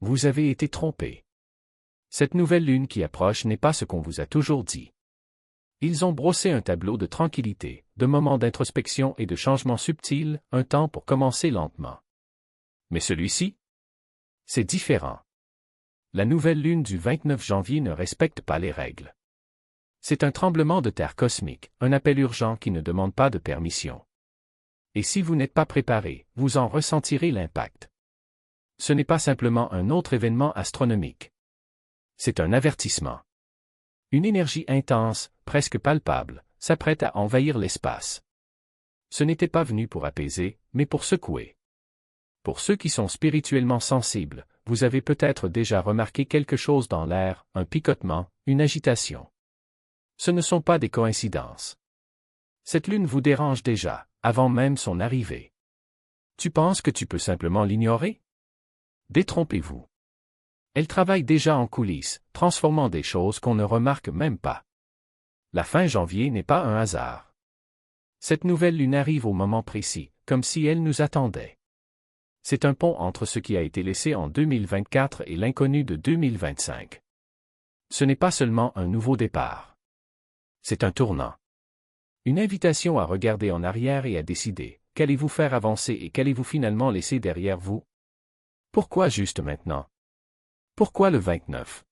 Vous avez été trompé. Cette nouvelle lune qui approche n'est pas ce qu'on vous a toujours dit. Ils ont brossé un tableau de tranquillité, de moments d'introspection et de changements subtils, un temps pour commencer lentement. Mais celui-ci? C'est différent. La nouvelle lune du 29 janvier ne respecte pas les règles. C'est un tremblement de terre cosmique, un appel urgent qui ne demande pas de permission. Et si vous n'êtes pas préparé, vous en ressentirez l'impact. Ce n'est pas simplement un autre événement astronomique. C'est un avertissement. Une énergie intense, presque palpable, s'apprête à envahir l'espace. Ce n'était pas venu pour apaiser, mais pour secouer. Pour ceux qui sont spirituellement sensibles, vous avez peut-être déjà remarqué quelque chose dans l'air, un picotement, une agitation. Ce ne sont pas des coïncidences. Cette lune vous dérange déjà, avant même son arrivée. Tu penses que tu peux simplement l'ignorer? Détrompez-vous. Elle travaille déjà en coulisses, transformant des choses qu'on ne remarque même pas. La fin janvier n'est pas un hasard. Cette nouvelle lune arrive au moment précis, comme si elle nous attendait. C'est un pont entre ce qui a été laissé en 2024 et l'inconnu de 2025. Ce n'est pas seulement un nouveau départ. C'est un tournant. Une invitation à regarder en arrière et à décider, qu'allez-vous faire avancer et qu'allez-vous finalement laisser derrière vous? Pourquoi juste maintenant? Pourquoi le 29?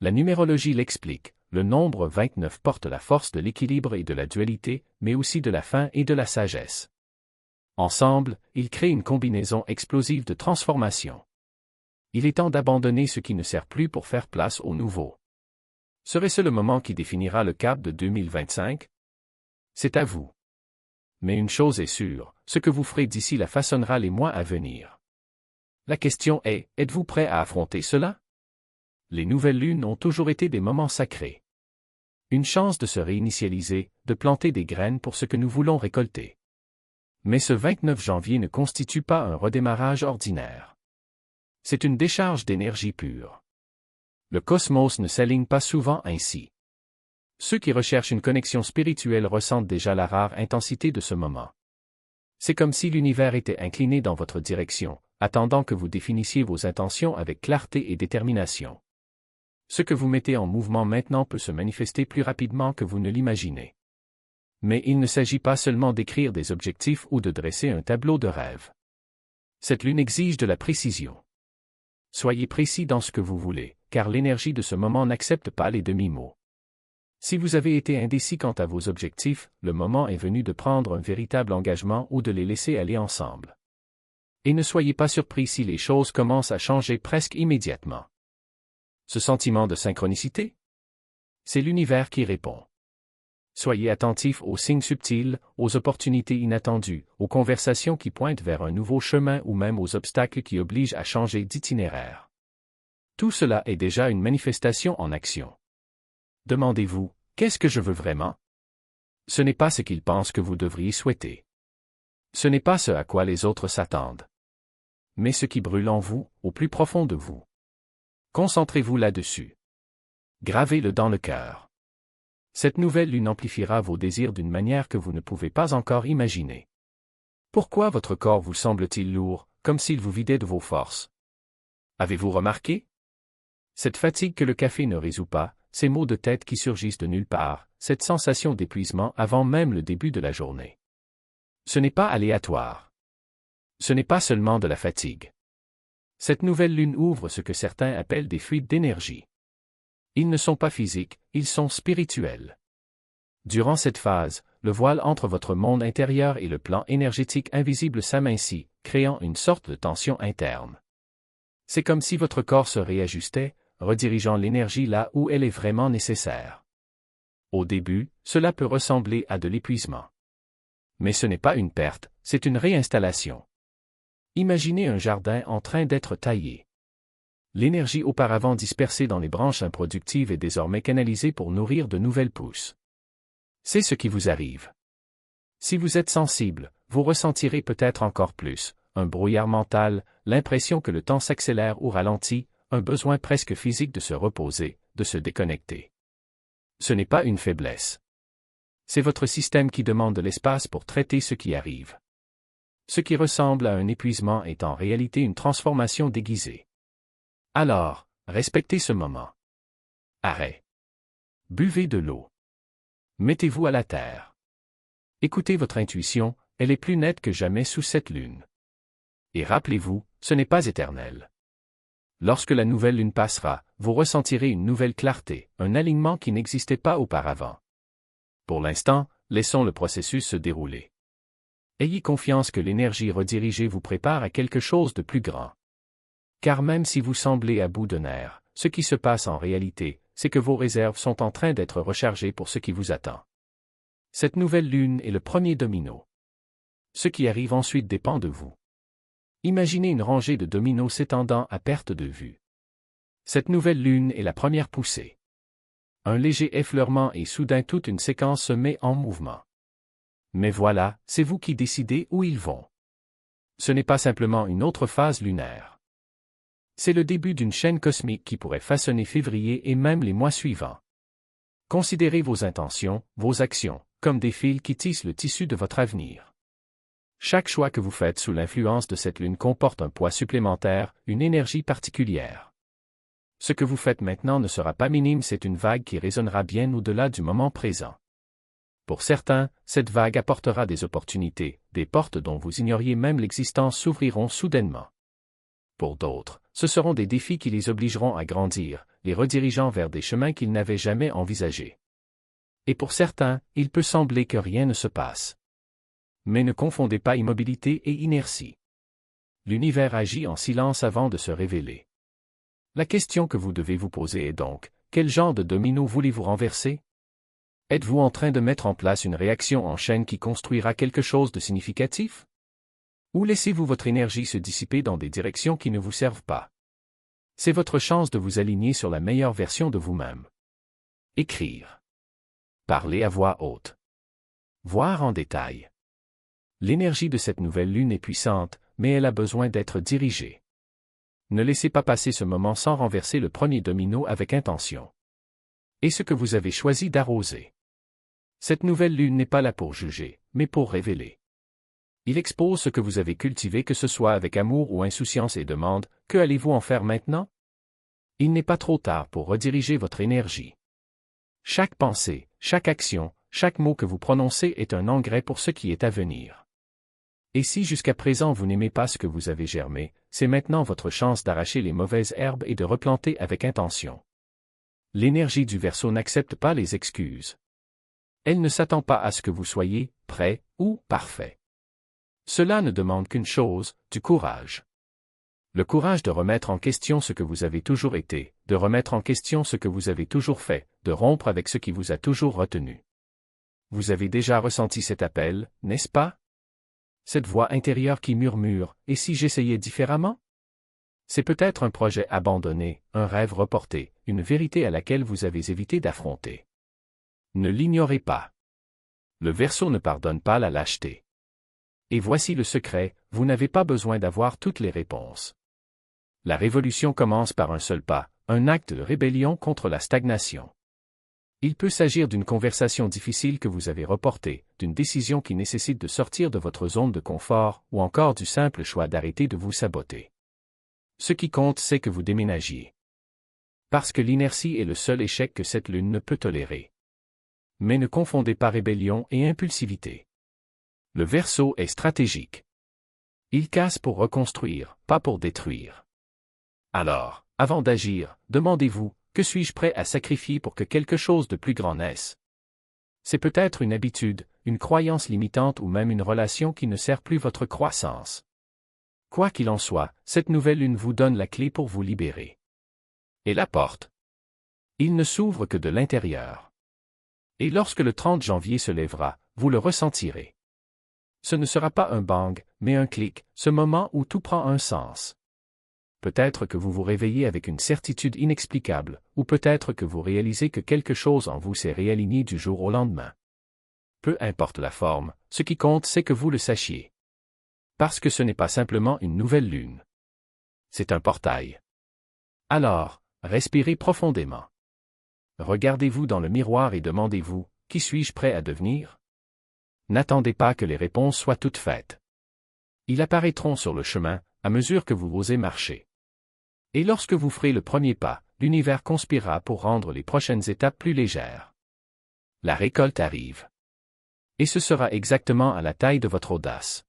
La numérologie l'explique, le nombre 29 porte la force de l'équilibre et de la dualité, mais aussi de la fin et de la sagesse. Ensemble, ils créent une combinaison explosive de transformation. Il est temps d'abandonner ce qui ne sert plus pour faire place au nouveau. Serait-ce le moment qui définira le cap de 2025? C'est à vous. Mais une chose est sûre, ce que vous ferez d'ici là façonnera les mois à venir. La question est, êtes-vous prêt à affronter cela? Les nouvelles lunes ont toujours été des moments sacrés. Une chance de se réinitialiser, de planter des graines pour ce que nous voulons récolter. Mais ce 29 janvier ne constitue pas un redémarrage ordinaire. C'est une décharge d'énergie pure. Le cosmos ne s'aligne pas souvent ainsi. Ceux qui recherchent une connexion spirituelle ressentent déjà la rare intensité de ce moment. C'est comme si l'univers était incliné dans votre direction, attendant que vous définissiez vos intentions avec clarté et détermination. Ce que vous mettez en mouvement maintenant peut se manifester plus rapidement que vous ne l'imaginez. Mais il ne s'agit pas seulement d'écrire des objectifs ou de dresser un tableau de rêve. Cette lune exige de la précision. Soyez précis dans ce que vous voulez, car l'énergie de ce moment n'accepte pas les demi-mots. Si vous avez été indécis quant à vos objectifs, le moment est venu de prendre un véritable engagement ou de les laisser aller ensemble. Et ne soyez pas surpris si les choses commencent à changer presque immédiatement. Ce sentiment de synchronicité? C'est l'univers qui répond. Soyez attentifs aux signes subtils, aux opportunités inattendues, aux conversations qui pointent vers un nouveau chemin ou même aux obstacles qui obligent à changer d'itinéraire. Tout cela est déjà une manifestation en action. Demandez-vous, qu'est-ce que je veux vraiment? Ce n'est pas ce qu'ils pensent que vous devriez souhaiter. Ce n'est pas ce à quoi les autres s'attendent. Mais ce qui brûle en vous, au plus profond de vous. Concentrez-vous là-dessus. Gravez-le dans le cœur. Cette nouvelle lune amplifiera vos désirs d'une manière que vous ne pouvez pas encore imaginer. Pourquoi votre corps vous semble-t-il lourd, comme s'il vous vidait de vos forces? Avez-vous remarqué? Cette fatigue que le café ne résout pas, ces maux de tête qui surgissent de nulle part, cette sensation d'épuisement avant même le début de la journée. Ce n'est pas aléatoire. Ce n'est pas seulement de la fatigue. Cette nouvelle lune ouvre ce que certains appellent des fuites d'énergie. Ils ne sont pas physiques, ils sont spirituels. Durant cette phase, le voile entre votre monde intérieur et le plan énergétique invisible s'amincit, créant une sorte de tension interne. C'est comme si votre corps se réajustait, redirigeant l'énergie là où elle est vraiment nécessaire. Au début, cela peut ressembler à de l'épuisement. Mais ce n'est pas une perte, c'est une réinstallation. Imaginez un jardin en train d'être taillé. L'énergie auparavant dispersée dans les branches improductives est désormais canalisée pour nourrir de nouvelles pousses. C'est ce qui vous arrive. Si vous êtes sensible, vous ressentirez peut-être encore plus, un brouillard mental, l'impression que le temps s'accélère ou ralentit, un besoin presque physique de se reposer, de se déconnecter. Ce n'est pas une faiblesse. C'est votre système qui demande de l'espace pour traiter ce qui arrive. Ce qui ressemble à un épuisement est en réalité une transformation déguisée. Alors, respectez ce moment. Arrêt. Buvez de l'eau. Mettez-vous à la terre. Écoutez votre intuition, elle est plus nette que jamais sous cette lune. Et rappelez-vous, ce n'est pas éternel. Lorsque la nouvelle lune passera, vous ressentirez une nouvelle clarté, un alignement qui n'existait pas auparavant. Pour l'instant, laissons le processus se dérouler. Ayez confiance que l'énergie redirigée vous prépare à quelque chose de plus grand. Car même si vous semblez à bout de nerfs, ce qui se passe en réalité, c'est que vos réserves sont en train d'être rechargées pour ce qui vous attend. Cette nouvelle lune est le premier domino. Ce qui arrive ensuite dépend de vous. Imaginez une rangée de dominos s'étendant à perte de vue. Cette nouvelle lune est la première poussée. Un léger effleurement et soudain toute une séquence se met en mouvement. Mais voilà, c'est vous qui décidez où ils vont. Ce n'est pas simplement une autre phase lunaire. C'est le début d'une chaîne cosmique qui pourrait façonner février et même les mois suivants. Considérez vos intentions, vos actions, comme des fils qui tissent le tissu de votre avenir. Chaque choix que vous faites sous l'influence de cette lune comporte un poids supplémentaire, une énergie particulière. Ce que vous faites maintenant ne sera pas minime, c'est une vague qui résonnera bien au-delà du moment présent. Pour certains, cette vague apportera des opportunités, des portes dont vous ignoriez même l'existence s'ouvriront soudainement. Pour d'autres, ce seront des défis qui les obligeront à grandir, les redirigeant vers des chemins qu'ils n'avaient jamais envisagés. Et pour certains, il peut sembler que rien ne se passe. Mais ne confondez pas immobilité et inertie. L'univers agit en silence avant de se révéler. La question que vous devez vous poser est donc, quel genre de domino voulez-vous renverser? Êtes-vous en train de mettre en place une réaction en chaîne qui construira quelque chose de significatif? Ou laissez-vous votre énergie se dissiper dans des directions qui ne vous servent pas? C'est votre chance de vous aligner sur la meilleure version de vous-même. Écrire. Parler à voix haute. Voir en détail. L'énergie de cette nouvelle lune est puissante, mais elle a besoin d'être dirigée. Ne laissez pas passer ce moment sans renverser le premier domino avec intention. Et ce que vous avez choisi d'arroser. Cette nouvelle lune n'est pas là pour juger, mais pour révéler. Il expose ce que vous avez cultivé, que ce soit avec amour ou insouciance, et demande, que allez-vous en faire maintenant? Il n'est pas trop tard pour rediriger votre énergie. Chaque pensée, chaque action, chaque mot que vous prononcez est un engrais pour ce qui est à venir. Et si jusqu'à présent vous n'aimez pas ce que vous avez germé, c'est maintenant votre chance d'arracher les mauvaises herbes et de replanter avec intention. L'énergie du Verseau n'accepte pas les excuses. Elle ne s'attend pas à ce que vous soyez prêt ou parfait. Cela ne demande qu'une chose, du courage. Le courage de remettre en question ce que vous avez toujours été, de remettre en question ce que vous avez toujours fait, de rompre avec ce qui vous a toujours retenu. Vous avez déjà ressenti cet appel, n'est-ce pas? Cette voix intérieure qui murmure, « Et si j'essayais différemment ?» C'est peut-être un projet abandonné, un rêve reporté, une vérité à laquelle vous avez évité d'affronter. Ne l'ignorez pas. Le Verseau ne pardonne pas la lâcheté. Et voici le secret, vous n'avez pas besoin d'avoir toutes les réponses. La révolution commence par un seul pas, un acte de rébellion contre la stagnation. Il peut s'agir d'une conversation difficile que vous avez reportée, d'une décision qui nécessite de sortir de votre zone de confort, ou encore du simple choix d'arrêter de vous saboter. Ce qui compte, c'est que vous déménagiez. Parce que l'inertie est le seul échec que cette lune ne peut tolérer. Mais ne confondez pas rébellion et impulsivité. Le Verseau est stratégique. Il casse pour reconstruire, pas pour détruire. Alors, avant d'agir, demandez-vous, que suis-je prêt à sacrifier pour que quelque chose de plus grand naisse? C'est peut-être une habitude, une croyance limitante ou même une relation qui ne sert plus votre croissance. Quoi qu'il en soit, cette nouvelle lune vous donne la clé pour vous libérer. Et la porte. Il ne s'ouvre que de l'intérieur. Et lorsque le 30 janvier se lèvera, vous le ressentirez. Ce ne sera pas un bang, mais un clic, ce moment où tout prend un sens. Peut-être que vous vous réveillez avec une certitude inexplicable, ou peut-être que vous réalisez que quelque chose en vous s'est réaligné du jour au lendemain. Peu importe la forme, ce qui compte c'est que vous le sachiez. Parce que ce n'est pas simplement une nouvelle lune. C'est un portail. Alors, respirez profondément. Regardez-vous dans le miroir et demandez-vous, qui suis-je prêt à devenir? N'attendez pas que les réponses soient toutes faites. Ils apparaîtront sur le chemin, à mesure que vous osez marcher. Et lorsque vous ferez le premier pas, l'univers conspirera pour rendre les prochaines étapes plus légères. La récolte arrive. Et ce sera exactement à la taille de votre audace.